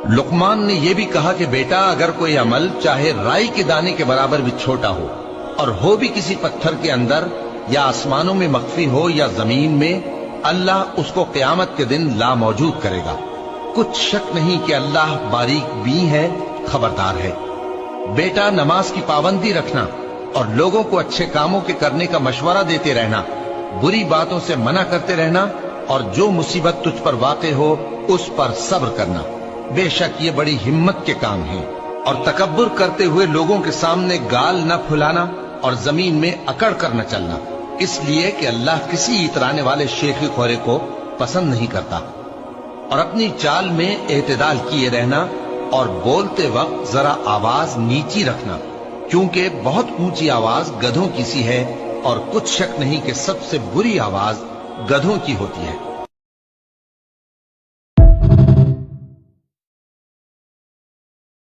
लुकमान ने यह भी कहा कि बेटा, अगर कोई अमल चाहे राई के दाने के बराबर भी छोटा हो और हो भी किसी पत्थर के अंदर या आसमानों में मख्फी हो या जमीन में, अल्लाह उसको क़यामत के दिन ला मौजूद करेगा। कुछ शक नहीं कि अल्लाह बारीक बीन है, खबरदार है। बेटा, नमाज की पाबंदी रखना और लोगों को अच्छे कामों के करने का मशवरा देते रहना, बुरी बातों से मना करते रहना और जो मुसीबत तुझ पर वाक़े हो उस पर सब्र करना। बेशक ये बड़ी हिम्मत के काम हैं। और तकब्बुर करते हुए लोगों के सामने गाल न फुलाना और जमीन में अकड़ कर न चलना, इसलिए कि अल्लाह किसी इतराने वाले शेखी खोरे को पसंद नहीं करता। और अपनी चाल में एतदाल किए रहना और बोलते वक्त जरा आवाज नीची रखना, क्योंकि बहुत ऊंची आवाज गधों की सी है और कुछ शक नहीं कि सबसे बुरी आवाज गधों की होती है।